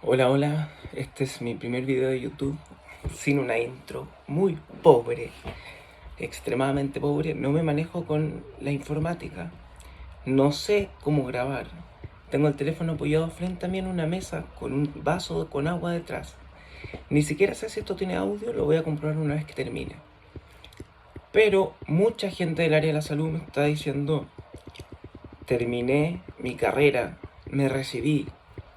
Hola, hola, este es mi primer video de YouTube sin una intro, muy pobre, extremadamente pobre. No me manejo con la informática, no sé cómo grabar. Tengo el teléfono apoyado frente a mí en una mesa con un vaso con agua detrás. Ni siquiera sé si esto tiene audio, lo voy a comprobar una vez que termine. Pero mucha gente del área de la salud me está diciendo: terminé mi carrera, me recibí,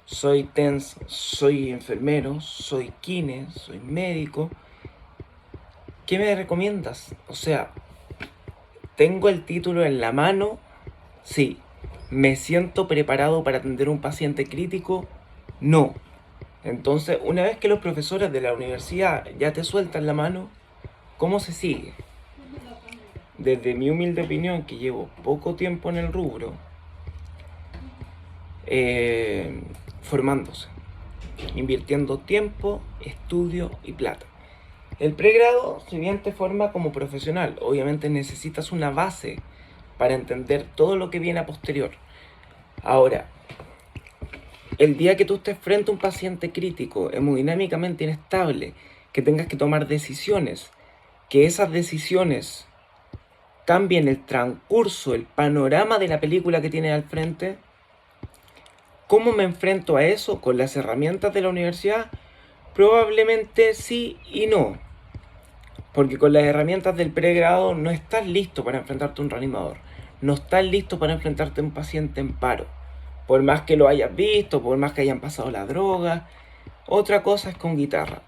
soy TENS, soy enfermero, soy kine, soy médico. ¿Qué me recomiendas? O sea, ¿tengo el título en la mano? Sí. ¿Me siento preparado para atender a un paciente crítico? No. Entonces, una vez que los profesores de la universidad ya te sueltan la mano, ¿cómo se sigue? Desde mi humilde opinión, que llevo poco tiempo en el rubro, formándose, invirtiendo tiempo, estudio y plata. El pregrado, si bien te forma como profesional, obviamente necesitas una base para entender todo lo que viene a posterior. Ahora, el día que tú estés frente a un paciente crítico, hemodinámicamente inestable, que tengas que tomar decisiones, que esas decisiones cambien el transcurso, el panorama de la película que tienes al frente, ¿cómo me enfrento a eso con las herramientas de la universidad? Probablemente sí y no. Porque con las herramientas del pregrado no estás listo para enfrentarte a un reanimador. No estás listo para enfrentarte a un paciente en paro. Por más que lo hayas visto, por más que hayan pasado la droga. Otra cosa es con guitarra.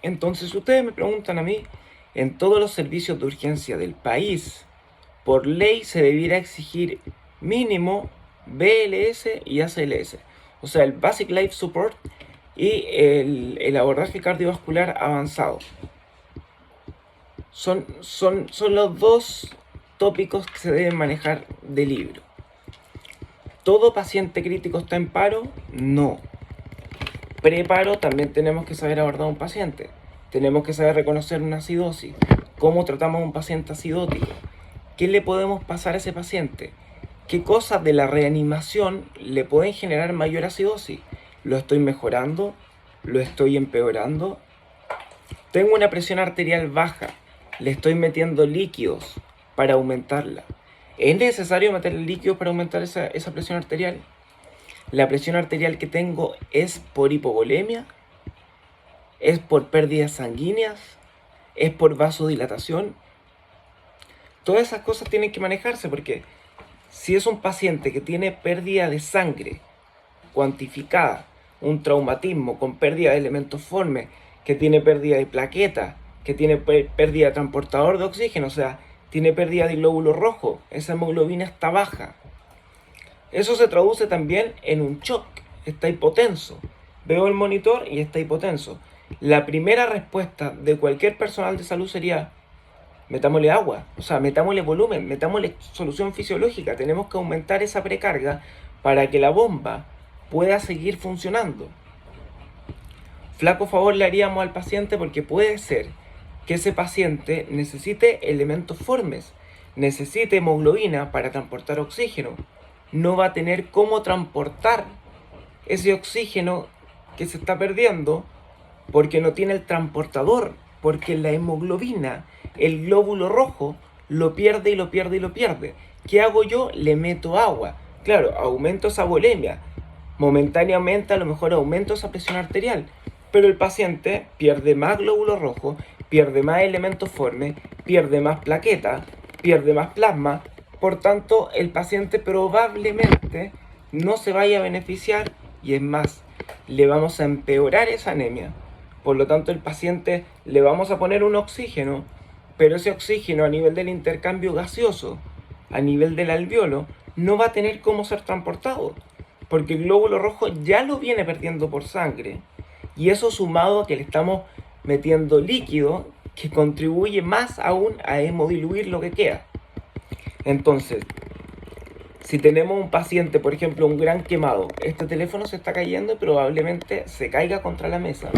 Entonces, ustedes me preguntan a mí, en todos los servicios de urgencia del país, por ley se debiera exigir mínimo BLS y ACLS. O sea, el Basic Life Support y el abordaje cardiovascular avanzado. Son los dos tópicos que se deben manejar de libro. ¿Todo paciente crítico está en paro? No. Preparo también tenemos que saber abordar a un paciente. Tenemos que saber reconocer una acidosis. ¿Cómo tratamos a un paciente acidótico? ¿Qué le podemos pasar a ese paciente? ¿Qué cosas de la reanimación le pueden generar mayor acidosis? ¿Lo estoy mejorando? ¿Lo estoy empeorando? Tengo una presión arterial baja, le estoy metiendo líquidos para aumentarla. ¿Es necesario meterle líquidos para aumentar esa presión arterial? ¿La presión arterial que tengo es por hipovolemia? ¿Es por pérdidas sanguíneas? ¿Es por vasodilatación? Todas esas cosas tienen que manejarse, porque si es un paciente que tiene pérdida de sangre cuantificada, un traumatismo con pérdida de elementos formes, que tiene pérdida de plaqueta, que tiene pérdida de transportador de oxígeno, o sea, tiene pérdida de glóbulo rojo, esa hemoglobina está baja. Eso se traduce también en un shock, está hipotenso. Veo el monitor y está hipotenso. La primera respuesta de cualquier personal de salud sería: metámosle agua, o sea, metámosle volumen, metámosle solución fisiológica. Tenemos que aumentar esa precarga para que la bomba pueda seguir funcionando. Flaco favor le haríamos al paciente, porque puede ser que ese paciente necesite elementos formes, necesite hemoglobina para transportar oxígeno. No va a tener cómo transportar ese oxígeno que se está perdiendo porque no tiene el transportador, porque la hemoglobina, el glóbulo rojo, lo pierde y lo pierde y lo pierde. ¿Qué hago yo? Le meto agua. Claro, aumento esa volemia. Momentáneamente a lo mejor aumento esa presión arterial, pero el paciente pierde más glóbulo rojo, pierde más elementos formes, pierde más plaqueta, pierde más plasma. Por tanto, el paciente probablemente no se vaya a beneficiar, y es más, le vamos a empeorar esa anemia. Por lo tanto, el paciente le vamos a poner un oxígeno, pero ese oxígeno a nivel del intercambio gaseoso, a nivel del alveolo, no va a tener cómo ser transportado, porque el glóbulo rojo ya lo viene perdiendo por sangre, y eso sumado a que le estamos metiendo líquido que contribuye más aún a hemodiluir lo que queda. Entonces, si tenemos un paciente, por ejemplo, un gran quemado, este teléfono se está cayendo y probablemente se caiga contra la mesa.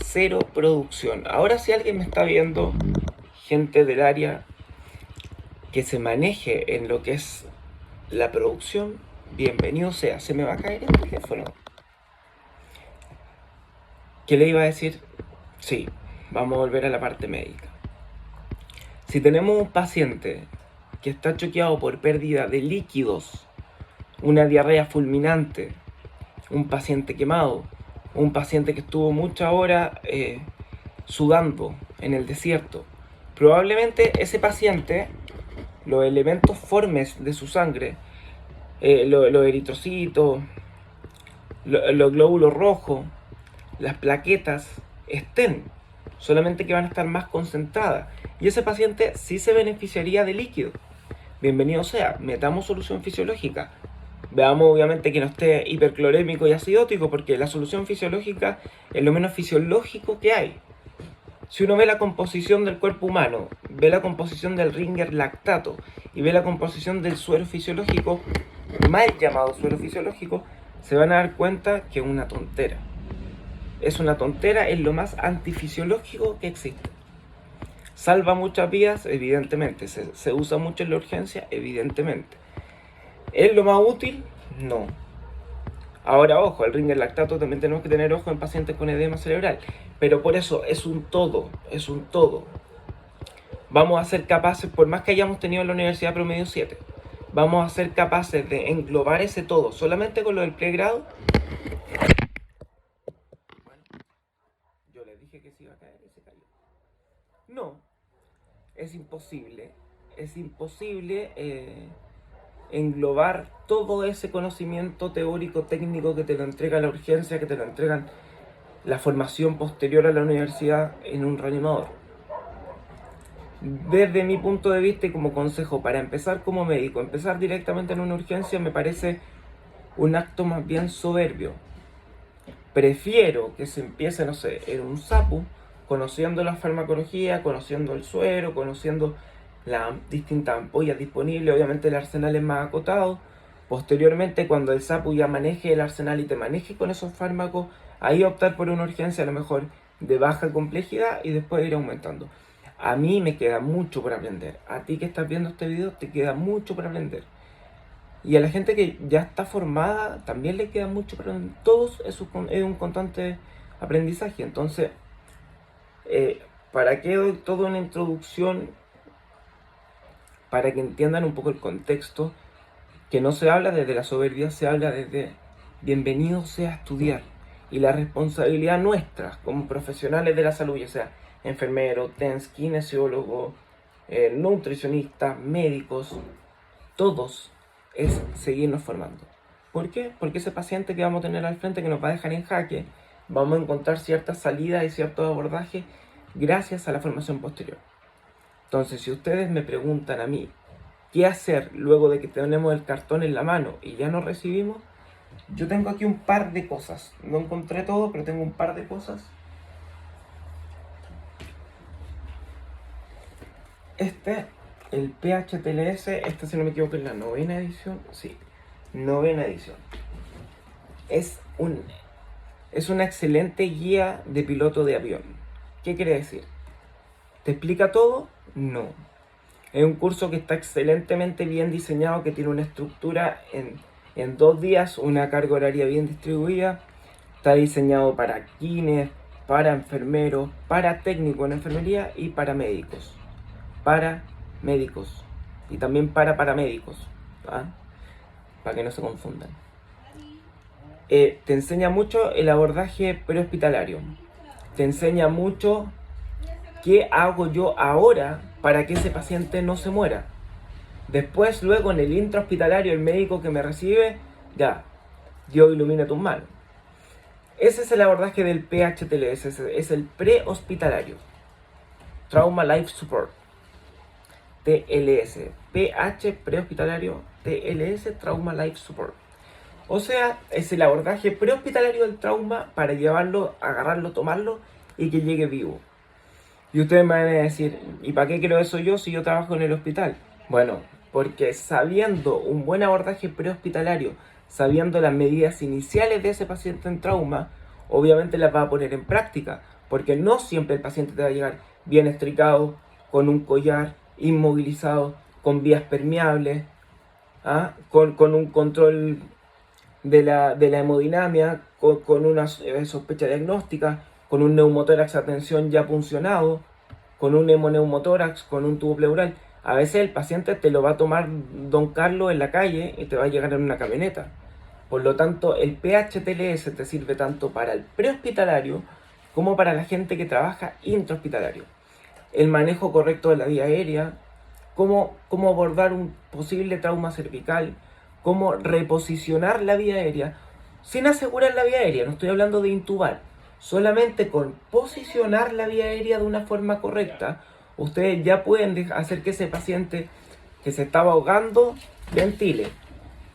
Cero producción. Ahora, si alguien me está viendo, gente del área que se maneje en lo que es la producción, bienvenido sea. Se me va a caer el teléfono. ¿Qué le iba a decir? Sí, vamos a volver a la parte médica. Si tenemos un paciente que está choqueado por pérdida de líquidos, una diarrea fulminante, un paciente quemado, un paciente que estuvo muchas horas sudando en el desierto, probablemente ese paciente, los elementos formes de su sangre, los eritrocitos, los glóbulos rojos, las plaquetas, estén, solamente que van a estar más concentradas. Y ese paciente sí se beneficiaría de líquido. Bienvenido sea, metamos solución fisiológica. Veamos obviamente que no esté hiperclorémico y acidótico, porque la solución fisiológica es lo menos fisiológico que hay. Si uno ve la composición del cuerpo humano, ve la composición del Ringer lactato y ve la composición del suero fisiológico, mal llamado suero fisiológico, se van a dar cuenta que es una tontera. Es una tontera, es lo más antifisiológico que existe. Salva muchas vidas, evidentemente. Se usa mucho en la urgencia, evidentemente. ¿Es lo más útil? No. Ahora, ojo, el Ringer lactato también tenemos que tener ojo en pacientes con edema cerebral. Pero por eso es un todo, es un todo. Vamos a ser capaces, por más que hayamos tenido en la universidad promedio 7, vamos a ser capaces de englobar ese todo solamente con lo del pregrado. Bueno, yo les dije que se iba a caer y se cayó. No, es imposible. Es imposible englobar todo ese conocimiento teórico, técnico que te lo entrega la urgencia, que te lo entregan la formación posterior a la universidad en un reanimador. Desde mi punto de vista y como consejo, para empezar como médico, empezar directamente en una urgencia me parece un acto más bien soberbio. Prefiero que se empiece, no sé, en un SAPU, conociendo la farmacología, conociendo el suero, conociendo las distintas ampollas disponibles, obviamente el arsenal es más acotado. Posteriormente, cuando el SAPU ya maneje el arsenal y te maneje con esos fármacos, ahí optar por una urgencia a lo mejor de baja complejidad y después ir aumentando. A mí me queda mucho por aprender. A ti que estás viendo este video te queda mucho por aprender. Y a la gente que ya está formada también le queda mucho por aprender. Todos es un constante aprendizaje. Entonces, ¿para qué doy toda una introducción? Para que entiendan un poco el contexto, que no se habla desde la soberbia, se habla desde bienvenido sea a estudiar. Y la responsabilidad nuestra como profesionales de la salud, ya sea enfermeros, TENS, kinesiólogos, nutricionistas, médicos, todos, es seguirnos formando. ¿Por qué? Porque ese paciente que vamos a tener al frente, que nos va a dejar en jaque, vamos a encontrar ciertas salidas y ciertos abordajes gracias a la formación posterior. Entonces, si ustedes me preguntan a mí qué hacer luego de que tenemos el cartón en la mano y ya nos recibimos, yo tengo aquí un par de cosas. No encontré todo, pero tengo un par de cosas. El PHTLS, si no me equivoco, es la 9ª edición. Sí, 9ª edición. Es una excelente guía de piloto de avión. ¿Qué quiere decir? ¿Te explica todo? No. Es un curso que está excelentemente bien diseñado, que tiene una estructura en 2 días, una carga horaria bien distribuida. Está diseñado para kines, para enfermeros, para técnicos en enfermería y para médicos. Para médicos. Y también para paramédicos. ¿Ah? Para que no se confundan. Te enseña mucho el abordaje prehospitalario. Te enseña mucho qué hago yo ahora para que ese paciente no se muera. Después, luego en el intrahospitalario, el médico que me recibe, ya, Dios ilumina tus manos. Ese es el abordaje del PHTLS, es el prehospitalario. Trauma Life Support. TLS. PH prehospitalario, TLS, Trauma Life Support. O sea, es el abordaje prehospitalario del trauma para llevarlo, agarrarlo, tomarlo y que llegue vivo. Y ustedes me van a decir, ¿y para qué quiero eso yo si yo trabajo en el hospital? Bueno, porque sabiendo un buen abordaje prehospitalario, sabiendo las medidas iniciales de ese paciente en trauma, obviamente las va a poner en práctica, porque no siempre el paciente te va a llegar bien estricado, con un collar, inmovilizado, con vías permeables, ¿ah? con un control de la hemodinamia, con una sospecha diagnóstica, con un neumotórax a tensión ya puncionado, con un hemoneumotórax, con un tubo pleural. A veces el paciente te lo va a tomar don Carlos en la calle y te va a llegar en una camioneta. Por lo tanto, el PHTLS te sirve tanto para el prehospitalario como para la gente que trabaja intrahospitalario. El manejo correcto de la vía aérea, cómo abordar un posible trauma cervical, cómo reposicionar la vía aérea, sin asegurar la vía aérea, no estoy hablando de intubar, solamente con posicionar la vía aérea de una forma correcta, ustedes ya pueden hacer que ese paciente que se estaba ahogando ventile.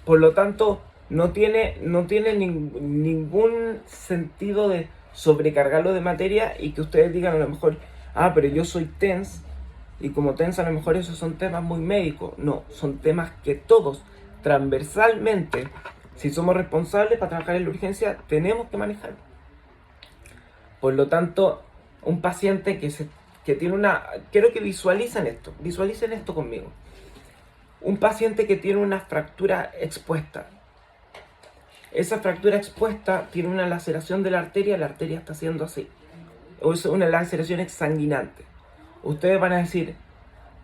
Por lo tanto, no tiene ningún sentido de sobrecargarlo de materia y que ustedes digan a lo mejor, ah, pero yo soy TENS, y como TENS a lo mejor esos son temas muy médicos. No, son temas que todos, transversalmente, si somos responsables para trabajar en la urgencia, tenemos que manejar. Por lo tanto, un paciente que tiene una... Quiero que visualicen esto conmigo. Un paciente que tiene una fractura expuesta. Esa fractura expuesta tiene una laceración de la arteria está haciendo así. O es una laceración exsanguinante. Ustedes van a decir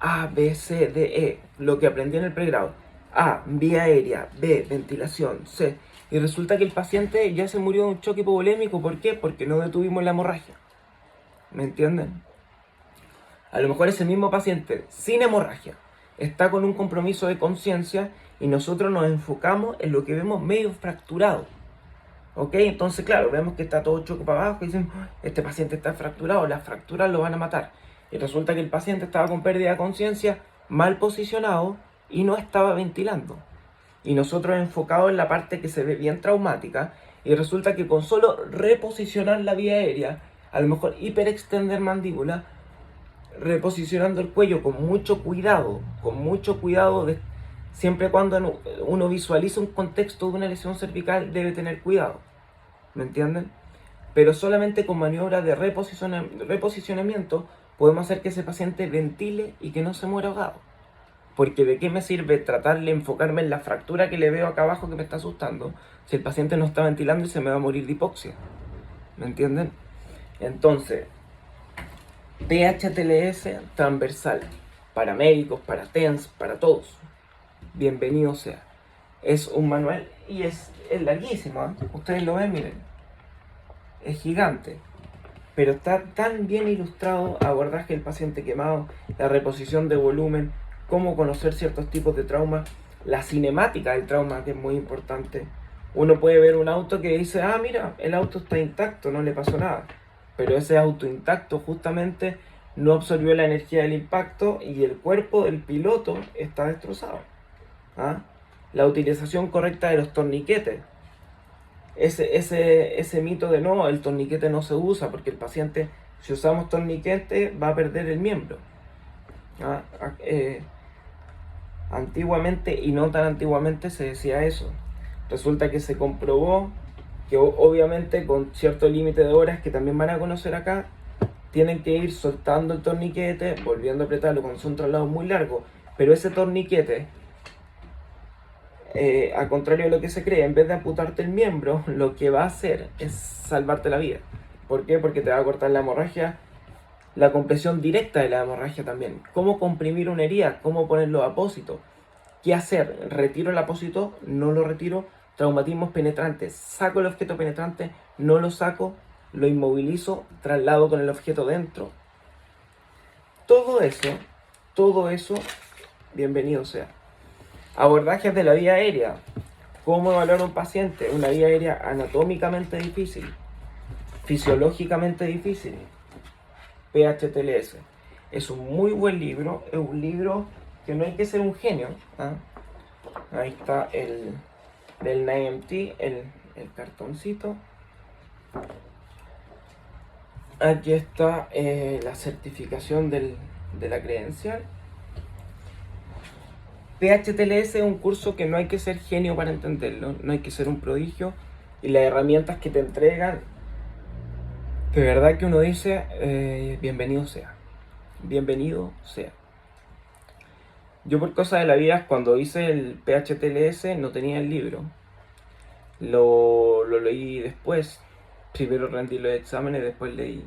A, B, C, D, E, lo que aprendí en el pregrado. A, vía aérea, B, ventilación, C. Y resulta que el paciente ya se murió de un choque hipovolémico. ¿Por qué? Porque no detuvimos la hemorragia. ¿Me entienden? A lo mejor ese mismo paciente sin hemorragia está con un compromiso de conciencia y nosotros nos enfocamos en lo que vemos medio fracturado. ¿Ok? Entonces, claro, vemos que está todo choco para abajo y dicen, este paciente está fracturado, las fracturas lo van a matar. Y resulta que el paciente estaba con pérdida de conciencia, mal posicionado y no estaba ventilando. Y nosotros enfocados en la parte que se ve bien traumática, y resulta que con solo reposicionar la vía aérea, a lo mejor hiperextender mandíbula, reposicionando el cuello con mucho cuidado, siempre cuando uno visualiza un contexto de una lesión cervical debe tener cuidado, ¿me entienden? Pero solamente con maniobras de reposicionamiento podemos hacer que ese paciente ventile y que no se muera ahogado. Porque de qué me sirve tratar de enfocarme en la fractura que le veo acá abajo que me está asustando si el paciente no está ventilando y se me va a morir de hipoxia, ¿me entienden? Entonces, PHTLS transversal, para médicos, para TENS, para todos. Bienvenido sea. Es un manual y es larguísimo, ¿eh? Ustedes lo ven, miren. Es gigante. Pero está tan bien ilustrado: abordaje del paciente quemado, la reposición de volumen, cómo conocer ciertos tipos de trauma, la cinemática del trauma, que es muy importante. Uno puede ver un auto que dice, ah, mira, el auto está intacto, no le pasó nada. Pero ese auto intacto justamente no absorbió la energía del impacto y el cuerpo del piloto está destrozado. ¿Ah? La utilización correcta de los torniquetes. Ese mito de no, el torniquete no se usa porque el paciente, si usamos torniquete, va a perder el miembro. ¿Ah? Antiguamente, y no tan antiguamente, se decía eso. Resulta que se comprobó que obviamente con cierto límite de horas que también van a conocer acá, tienen que ir soltando el torniquete, volviendo a apretarlo cuando son traslados muy largos. Pero ese torniquete, al contrario de lo que se cree, en vez de amputarte el miembro, lo que va a hacer es salvarte la vida. ¿Por qué? Porque te va a cortar la hemorragia, la compresión directa de la hemorragia también. ¿Cómo comprimir una herida? ¿Cómo poner los apósitos? ¿Qué hacer? ¿Retiro el apósito? ¿No lo retiro? Traumatismos penetrantes. ¿Saco el objeto penetrante? ¿No lo saco? ¿Lo inmovilizo? ¿Traslado con el objeto dentro? Todo eso, bienvenido sea. Abordajes de la vía aérea. ¿Cómo evaluar a un paciente? Una vía aérea anatómicamente difícil, fisiológicamente difícil. PHTLS. Es un muy buen libro, es un libro que no hay que ser un genio. ¿Ah? Ahí está del NIMT, el cartoncito. Aquí está la certificación de la credencial. PHTLS es un curso que no hay que ser genio para entenderlo, no hay que ser un prodigio, y las herramientas que te entregan, de verdad que uno dice, bienvenido sea, bienvenido sea. Yo por cosas de la vida, cuando hice el PHTLS no tenía el libro, lo leí después, primero rendí los exámenes, después leí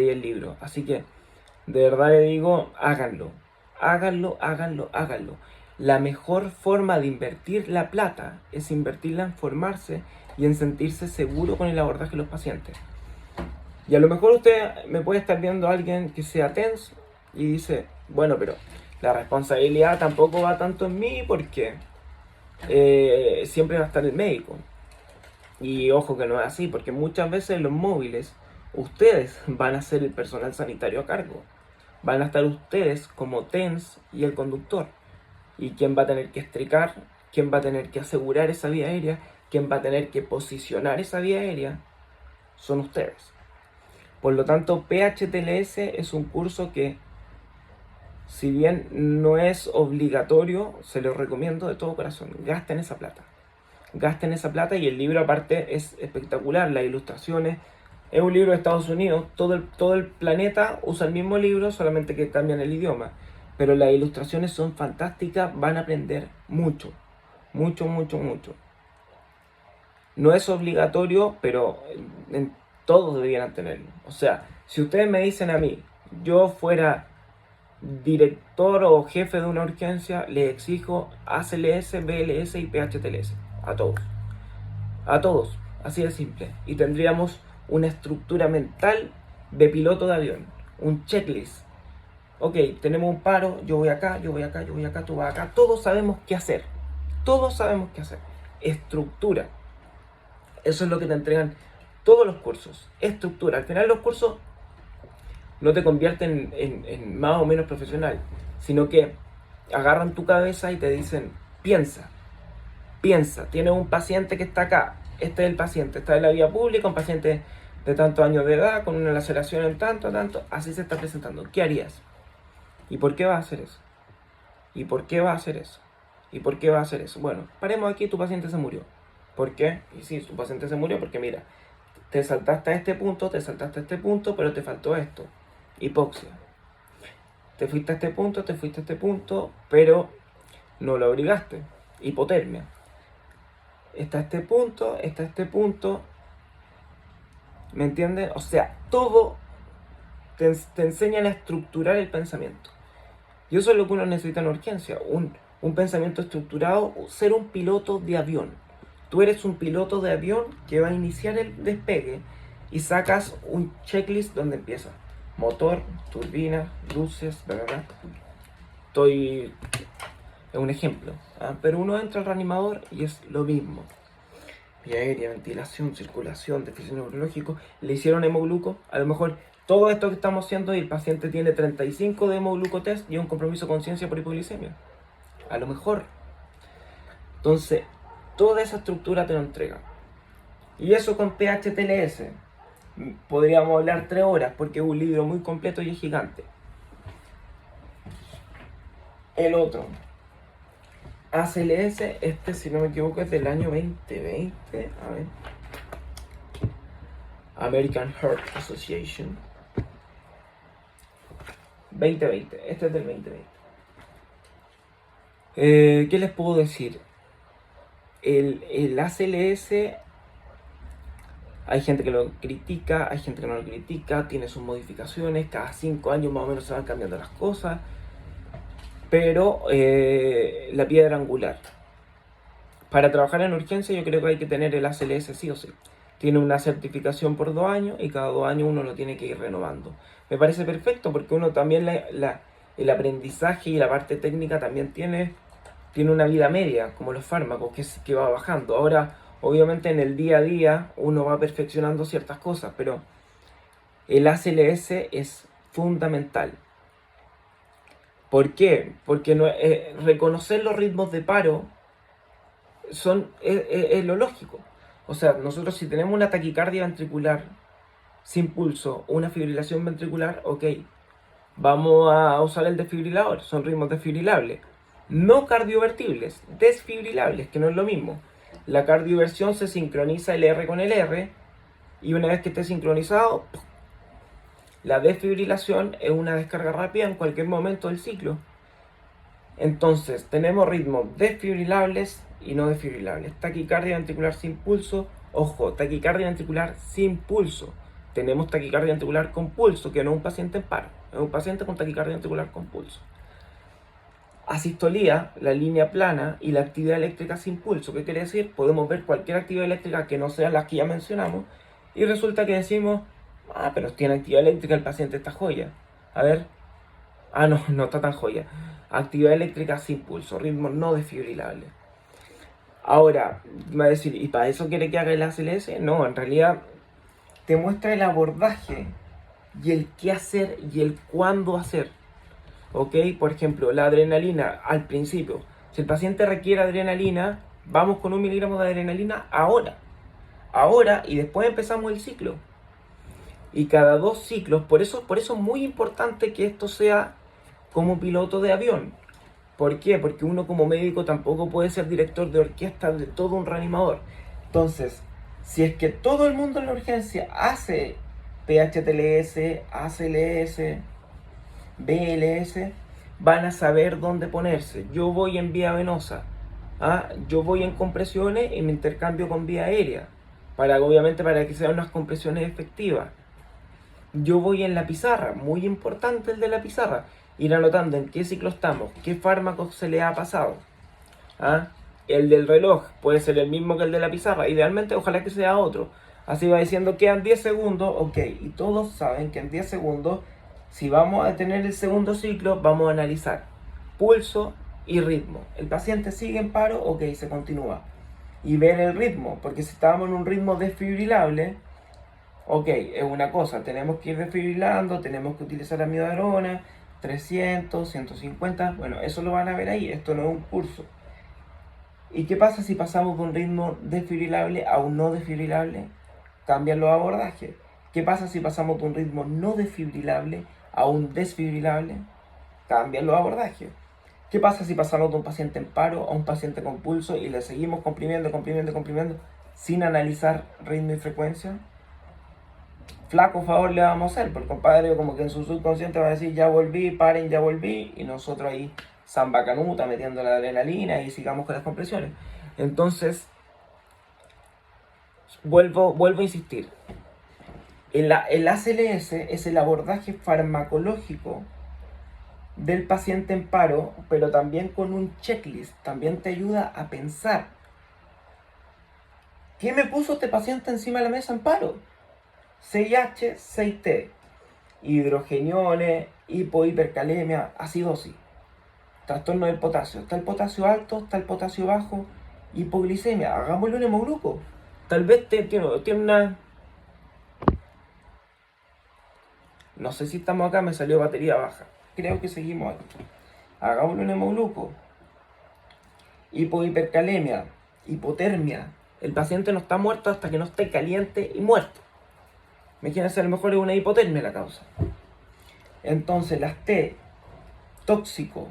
el libro. Así que, de verdad le digo, háganlo. Háganlo, háganlo, háganlo. La mejor forma de invertir la plata es invertirla en formarse y en sentirse seguro con el abordaje de los pacientes. Y a lo mejor usted me puede estar viendo a alguien que sea TENS y dice, bueno, pero la responsabilidad tampoco va tanto en mí porque siempre va a estar el médico. Y ojo que no es así, porque muchas veces en los móviles ustedes van a ser el personal sanitario a cargo. Van a estar ustedes como TENS y el conductor. Y quién va a tener que estricar, quién va a tener que asegurar esa vía aérea, quién va a tener que posicionar esa vía aérea, son ustedes. Por lo tanto, PHTLS es un curso que, si bien no es obligatorio, se lo recomiendo de todo corazón. Gasten esa plata. Gasten esa plata, y el libro aparte es espectacular. Las ilustraciones, es un libro de Estados Unidos. Todo el planeta usa el mismo libro, solamente que cambian el idioma. Pero las ilustraciones son fantásticas, van a aprender mucho. Mucho, mucho, mucho. No es obligatorio, pero todos deberían tenerlo. O sea, si ustedes me dicen a mí, yo fuera director o jefe de una urgencia, le exijo ACLS, BLS y PHTLS. A todos. A todos. Así de simple. Y tendríamos una estructura mental de piloto de avión. Un checklist. Ok, tenemos un paro, yo voy acá, yo voy acá, yo voy acá, tú vas acá. Todos sabemos qué hacer. Todos sabemos qué hacer. Estructura. Eso es lo que te entregan todos los cursos. Estructura. Al final los cursos no te convierten en más o menos profesional, sino que agarran tu cabeza y te dicen, piensa, tienes un paciente que está acá, este es el paciente, está en la vía pública, un paciente de tantos años de edad, con una laceración en tanto, así se está presentando. ¿Qué harías? ¿Y por qué va a hacer eso? ¿Y por qué va a hacer eso? ¿Y por qué va a hacer eso? Bueno, paremos aquí, tu paciente se murió. ¿Por qué? Y sí, tu paciente se murió porque mira, te saltaste a este punto, pero te faltó esto. Hipoxia. Te fuiste a este punto, pero no lo abrigaste. Hipotermia. Está este punto. ¿Me entiendes? O sea, todo te enseñan a estructurar el pensamiento. Y eso es lo que uno necesita en urgencia. Un pensamiento estructurado, ser un piloto de avión. Tú eres un piloto de avión que va a iniciar el despegue y sacas un checklist donde empieza motor, turbina, luces, ¿verdad? Es un ejemplo, ¿ah? Pero uno entra al reanimador y es lo mismo. Vía aérea, ventilación, circulación, déficit neurológico. Le hicieron hemogluco. A lo mejor todo esto que estamos haciendo y el paciente tiene 35 de hemoglucotest y un compromiso de conciencia por hipoglicemia. A lo mejor. Entonces, toda esa estructura te lo entrega. Y eso con PHTLS. Podríamos hablar 3 horas porque es un libro muy completo y es gigante. El otro, ACLS, este si no me equivoco es del año 2020. A ver. American Heart Association. 2020, este es del 2020. ¿Qué les puedo decir? El ACLS, hay gente que lo critica, hay gente que no lo critica, tiene sus modificaciones, cada 5 años más o menos se van cambiando las cosas, pero la piedra angular. Para trabajar en urgencia yo creo que hay que tener el ACLS sí o sí. Tiene una certificación por 2 años y cada 2 años uno lo tiene que ir renovando. Me parece perfecto porque uno también el aprendizaje y la parte técnica también tiene una vida media, como los fármacos, que va bajando. Ahora, obviamente en el día a día uno va perfeccionando ciertas cosas, pero el ACLS es fundamental. ¿Por qué? Porque reconocer los ritmos de paro es lo lógico. O sea, nosotros si tenemos una taquicardia ventricular sin pulso o una fibrilación ventricular, ok, vamos a usar el desfibrilador, son ritmos desfibrilables. No cardiovertibles, desfibrilables, que no es lo mismo. La cardioversión se sincroniza el R con el R y una vez que esté sincronizado, la desfibrilación es una descarga rápida en cualquier momento del ciclo. Entonces, tenemos ritmos desfibrilables y no desfibrilables. Taquicardia ventricular sin pulso Ojo, taquicardia ventricular sin pulso. Tenemos taquicardia ventricular con pulso, que no es un paciente en paro, es un paciente con taquicardia ventricular con pulso. Asistolía, la línea plana y la actividad eléctrica sin pulso. ¿Qué quiere decir? Podemos ver cualquier actividad eléctrica que no sea las que ya mencionamos y resulta que decimos, pero tiene actividad eléctrica, el paciente está joya. A ver, no, no está tan joya. Actividad eléctrica sin pulso, ritmo no desfibrilable. Ahora, me va a decir, ¿y para eso quiere que haga el ACLS? No, en realidad te muestra el abordaje y el qué hacer y el cuándo hacer. ¿Ok? Por ejemplo, la adrenalina al principio. Si el paciente requiere adrenalina, vamos con 1 miligramo de adrenalina ahora. Ahora y después empezamos el ciclo. Y cada 2 ciclos, por eso es muy importante que esto sea como piloto de avión. ¿Por qué? Porque uno como médico tampoco puede ser director de orquesta de todo un reanimador. Entonces, si es que todo el mundo en la urgencia hace PHTLS, ACLS, BLS, van a saber dónde ponerse. Yo voy en vía venosa, yo voy en compresiones y me intercambio con vía aérea, obviamente para que sean unas compresiones efectivas. Yo voy en la pizarra, muy importante el de la pizarra, ir anotando en qué ciclo estamos, qué fármacos se le ha pasado. El del reloj puede ser el mismo que el de la pizarra, idealmente ojalá que sea otro. Así va diciendo, quedan 10 segundos, ok, y todos saben que en 10 segundos, si vamos a tener el segundo ciclo, vamos a analizar pulso y ritmo. El paciente sigue en paro, ok, se continúa. Y ver el ritmo, porque si estábamos en un ritmo desfibrilable, ok, es una cosa, tenemos que ir desfibrilando, tenemos que utilizar amiodarona, 300, 150, bueno, eso lo van a ver ahí, esto no es un curso. ¿Y qué pasa si pasamos de un ritmo desfibrilable a un no desfibrilable? Cambian los abordajes. ¿Qué pasa si pasamos de un ritmo no desfibrilable a un desfibrilable? Cambian los abordajes. ¿Qué pasa si pasamos de un paciente en paro a un paciente con pulso y le seguimos comprimiendo sin analizar ritmo y frecuencia? Flaco favor le vamos a hacer, porque el compadre como que en su subconsciente va a decir ya volví, paren, ya volví, y nosotros ahí samba canuta metiendo la adrenalina y sigamos con las compresiones. Entonces, vuelvo a insistir, el ACLS es el abordaje farmacológico del paciente en paro, pero también con un checklist, también te ayuda a pensar, ¿qué me puso este paciente encima de la mesa en paro? 6H, 6T, hidrogeniones, hipohipercalemia, acidosis, trastorno del potasio. Está el potasio alto, está el potasio bajo, hipoglicemia. Hagámosle un hemogluco. Tal vez tiene una... No sé si estamos acá, me salió batería baja. Creo que seguimos aquí. Hagámosle un hemogluco. Hipohipercalemia, hipotermia. El paciente no está muerto hasta que no esté caliente y muerto. Imagínense, a lo mejor es una hipotermia la causa. Entonces, las T, tóxico,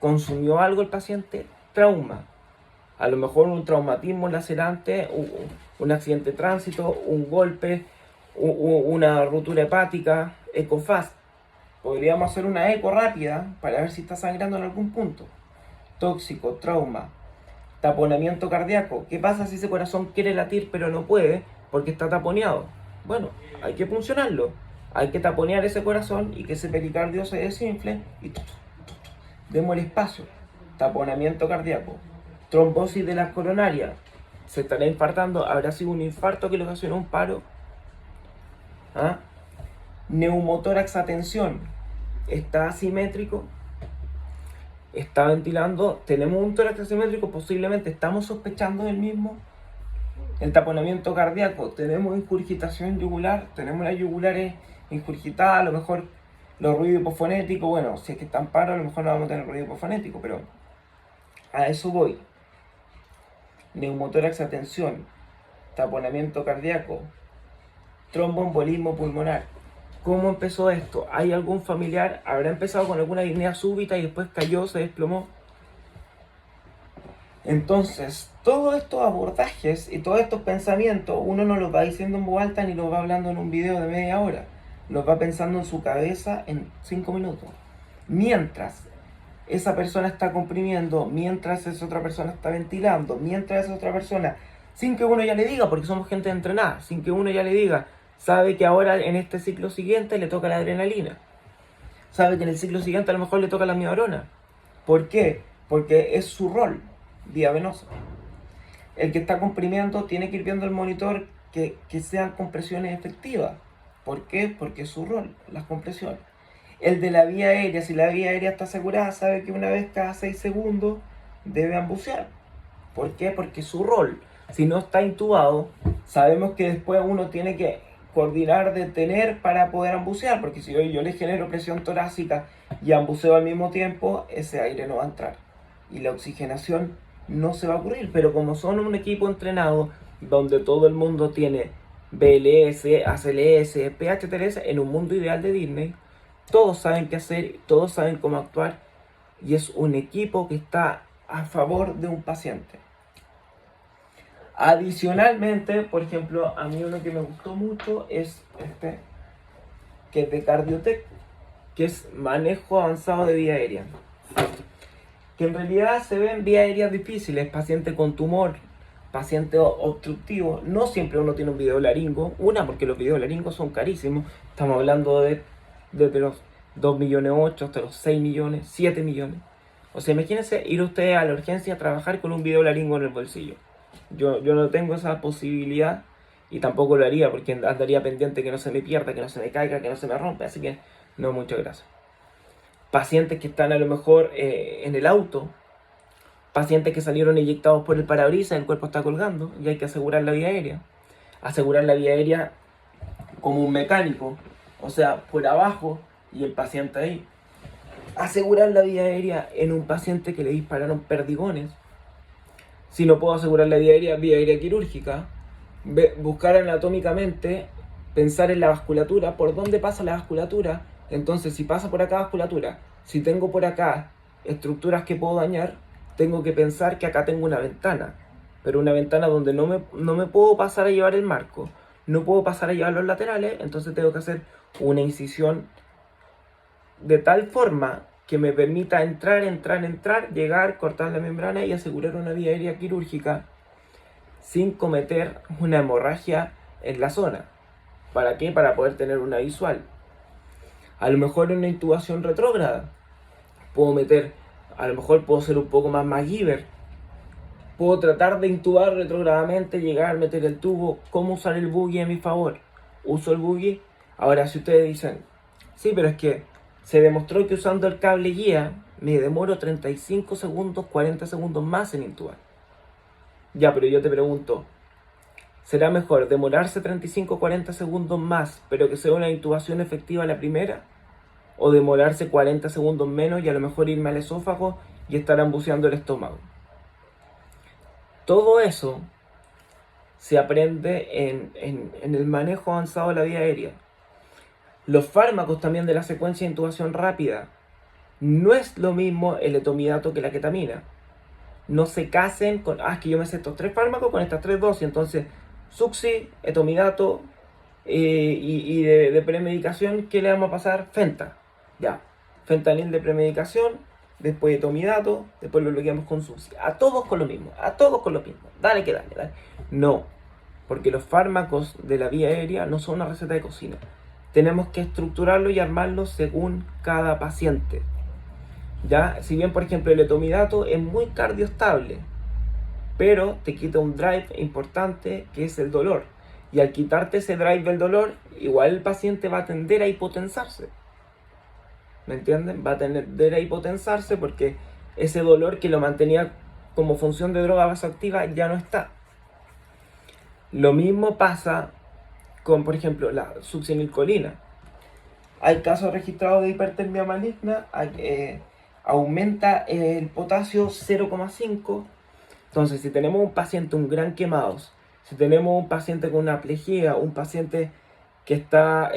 consumió algo el paciente, trauma. A lo mejor un traumatismo lacerante, un accidente de tránsito, un golpe, una ruptura hepática, ecofast. Podríamos hacer una eco rápida para ver si está sangrando en algún punto. Tóxico, trauma, taponamiento cardíaco. ¿Qué pasa si ese corazón quiere latir pero no puede porque está taponeado? Bueno, hay que funcionarlo. Hay que taponear ese corazón y que ese pericardio se desinfle y demos el espacio. Taponamiento cardíaco. Trombosis de las coronarias. Se estará infartando. ¿Habrá sido un infarto que le ocasionó un paro? Neumotórax a tensión. ¿Está asimétrico? ¿Está ventilando? ¿Tenemos un tórax asimétrico? Posiblemente estamos sospechando del mismo. El taponamiento cardíaco, tenemos ingurgitación yugular, tenemos las yugulares ingurgitadas, a lo mejor los ruidos hipofonéticos, bueno, si es que están paros, a lo mejor no vamos a tener ruido hipofonético, pero a eso voy. Neumotórax a tensión, taponamiento cardíaco, tromboembolismo pulmonar. ¿Cómo empezó esto? ¿Hay algún familiar? ¿Habrá empezado con alguna disnea súbita y después cayó, se desplomó? Entonces, todos estos abordajes y todos estos pensamientos, uno no los va diciendo en voz alta ni los va hablando en un video de media hora. Los va pensando en su cabeza en 5 minutos. Mientras esa persona está comprimiendo, mientras esa otra persona está ventilando, mientras esa otra persona sin que uno ya le diga, porque somos gente entrenada, sin que uno ya le diga, sabe que ahora en este ciclo siguiente le toca la adrenalina, sabe que en el ciclo siguiente a lo mejor le toca la amiodarona. ¿Por qué? Porque es su rol, vía venosa. El que está comprimiendo tiene que ir viendo el monitor que sean compresiones efectivas. ¿Por qué? Porque es su rol, las compresiones. El de la vía aérea, si la vía aérea está asegurada, sabe que una vez cada 6 segundos debe ambucear. ¿Por qué? Porque es su rol. Si no está intubado, sabemos que después uno tiene que coordinar, detener para poder ambucear, porque si yo le genero presión torácica y ambuceo al mismo tiempo, ese aire no va a entrar y la oxigenación no se va a ocurrir. Pero como son un equipo entrenado donde todo el mundo tiene BLS, ACLS, PHTLS, en un mundo ideal de Disney, todos saben qué hacer, todos saben cómo actuar y es un equipo que está a favor de un paciente. Adicionalmente, por ejemplo, a mí uno que me gustó mucho es este, que es de Cardiotec, que es manejo avanzado de vía aérea. Que en realidad se ven vías aéreas difíciles, paciente con tumor, paciente obstructivo. No siempre uno tiene un videolaringo, porque los videolaringos son carísimos. Estamos hablando desde los 2,8 millones hasta los 6 millones, 7 millones. O sea, imagínense ir ustedes a la urgencia a trabajar con un videolaringo en el bolsillo. Yo no tengo esa posibilidad y tampoco lo haría porque andaría pendiente que no se me pierda, que no se me caiga, que no se me rompa. Así que no, muchas gracias. Pacientes que están a lo mejor en el auto, pacientes que salieron eyectados por el parabrisas, el cuerpo está colgando y hay que asegurar la vía aérea. Asegurar la vía aérea como un mecánico, o sea, por abajo y el paciente ahí. Asegurar la vía aérea en un paciente que le dispararon perdigones. Si no puedo asegurar la vía aérea quirúrgica, buscar anatómicamente, pensar en la vasculatura, por dónde pasa la vasculatura. Entonces, si pasa por acá vasculatura, si tengo por acá estructuras que puedo dañar, tengo que pensar que acá tengo una ventana, pero una ventana donde no me puedo pasar a llevar el marco, no puedo pasar a llevar los laterales, entonces tengo que hacer una incisión de tal forma que me permita entrar, llegar, cortar la membrana y asegurar una vía aérea quirúrgica sin cometer una hemorragia en la zona. ¿Para qué? Para poder tener una visual. A lo mejor en una intubación retrógrada a lo mejor puedo ser un poco más MacGyver. Puedo tratar de intubar retrógradamente, llegar, meter el tubo. ¿Cómo usar el buggy a mi favor? Uso el buggy. Ahora, si ustedes dicen, sí, pero es que se demostró que usando el cable guía me demoro 35 segundos, 40 segundos más en intubar. Ya, pero yo te pregunto, ¿será mejor demorarse 35 40 segundos más, pero que sea una intubación efectiva la primera? ¿O demorarse 40 segundos menos y a lo mejor irme al esófago y estar ambuceando el estómago? Todo eso se aprende en el manejo avanzado de la vía aérea. Los fármacos también de la secuencia de intubación rápida. No es lo mismo el etomidato que la ketamina. No se casen con, es que yo me sé estos 3 fármacos con estas 3 dosis, entonces suxi, etomidato y de premedicación, ¿qué le vamos a pasar? Fenta. Ya, fentanil de premedicación, después etomidato, después lo bloqueamos con suxi. A todos con lo mismo, Dale que dale. No, porque los fármacos de la vía aérea no son una receta de cocina. Tenemos que estructurarlo y armarlo según cada paciente. Ya, si bien por ejemplo el etomidato es muy cardioestable, pero te quita un drive importante que es el dolor. Y al quitarte ese drive del dolor, igual el paciente va a tender a hipotensarse. ¿Me entienden? Va a tender a hipotensarse porque ese dolor que lo mantenía como función de droga vasoactiva ya no está. Lo mismo pasa con, por ejemplo, la succinilcolina. Hay casos registrados de hipertermia maligna, aumenta el potasio 0,5. Entonces, si tenemos un paciente, un gran quemados, si tenemos un paciente con una plejía, un paciente que está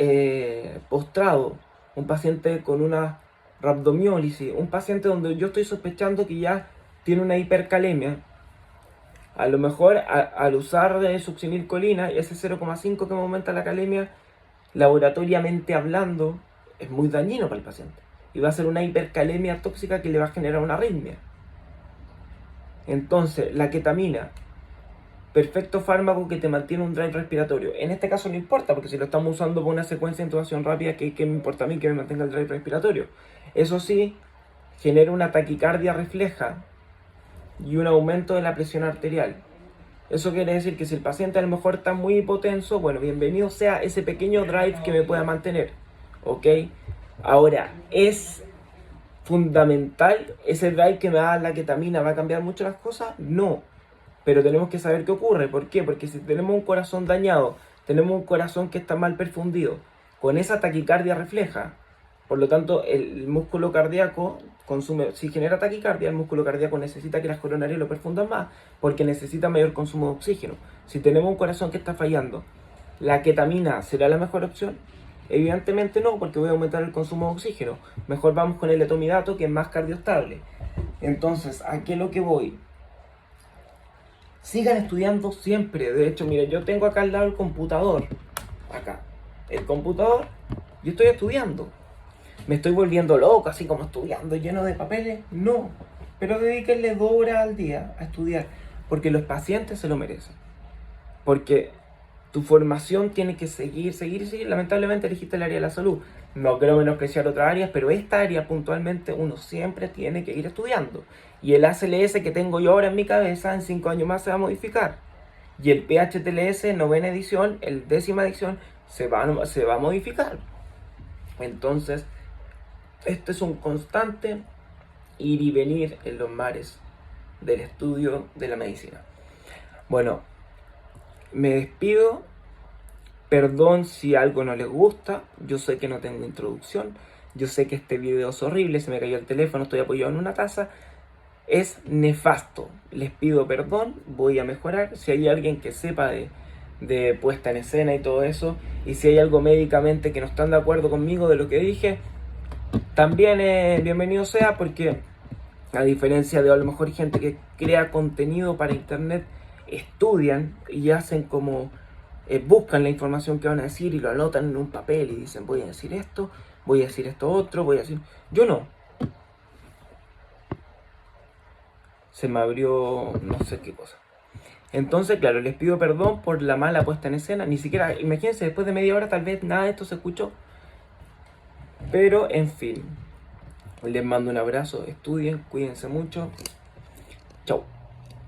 postrado, un paciente con una rhabdomiólisis, un paciente donde yo estoy sospechando que ya tiene una hipercalemia, a lo mejor al usar succinilcolina, ese 0,5 que me aumenta la calemia, laboratoriamente hablando, es muy dañino para el paciente. Y va a ser una hipercalemia tóxica que le va a generar una arritmia. Entonces, la ketamina perfecto fármaco que te mantiene un drive respiratorio. En este caso no importa, porque si lo estamos usando por una secuencia de intubación rápida, ¿qué me importa a mí que me mantenga el drive respiratorio? Eso sí, genera una taquicardia refleja y un aumento de la presión arterial. Eso quiere decir que si el paciente a lo mejor está muy hipotenso, bueno, bienvenido sea ese pequeño drive que me pueda mantener, ¿ok? Ahora, ¿es fundamental ese drive que me da la ketamina? ¿Va a cambiar mucho las cosas? No, pero tenemos que saber qué ocurre. ¿Por qué? Porque si tenemos un corazón dañado, tenemos un corazón que está mal perfundido, con esa taquicardia refleja, por lo tanto el músculo cardíaco consume, si genera taquicardia, el músculo cardíaco necesita que las coronarias lo perfundan más, porque necesita mayor consumo de oxígeno. Si tenemos un corazón que está fallando, ¿la ketamina será la mejor opción? Evidentemente no, porque voy a aumentar el consumo de oxígeno. Mejor vamos con el etomidato, que es más cardioestable. Entonces, ¿a qué es lo que voy? Sigan estudiando siempre. De hecho, mira, yo tengo acá al lado el computador. Acá. El computador. Yo estoy estudiando. ¿Me estoy volviendo loco, así como estudiando, lleno de papeles? No. Pero dedíquenle 2 horas al día a estudiar. Porque los pacientes se lo merecen. Porque tu formación tiene que seguir. Lamentablemente elegiste el área de la salud. No quiero menospreciar otras áreas, pero esta área puntualmente uno siempre tiene que ir estudiando. Y el ACLS que tengo yo ahora en mi cabeza, en 5 años más se va a modificar. Y el PHTLS, novena edición, el 10ª edición, se va a modificar. Entonces, esto es un constante ir y venir en los mares del estudio de la medicina. Bueno, me despido. Perdón si algo no les gusta. Yo sé que no tengo introducción. Yo sé que este video es horrible. Se me cayó el teléfono. Estoy apoyado en una taza. Es nefasto. Les pido perdón. Voy a mejorar. Si hay alguien que sepa de puesta en escena y todo eso, y si hay algo médicamente que no están de acuerdo conmigo de lo que dije, también bienvenido sea, porque a diferencia de a lo mejor gente que crea contenido para internet, estudian y hacen como buscan la información que van a decir y lo anotan en un papel y dicen voy a decir esto otro, voy a decir... Yo no. Se me abrió no sé qué cosa. Entonces, claro, les pido perdón por la mala puesta en escena. Ni siquiera, imagínense, después de media hora tal vez nada de esto se escuchó. Pero, en fin. Les mando un abrazo, estudien, cuídense mucho. Chau.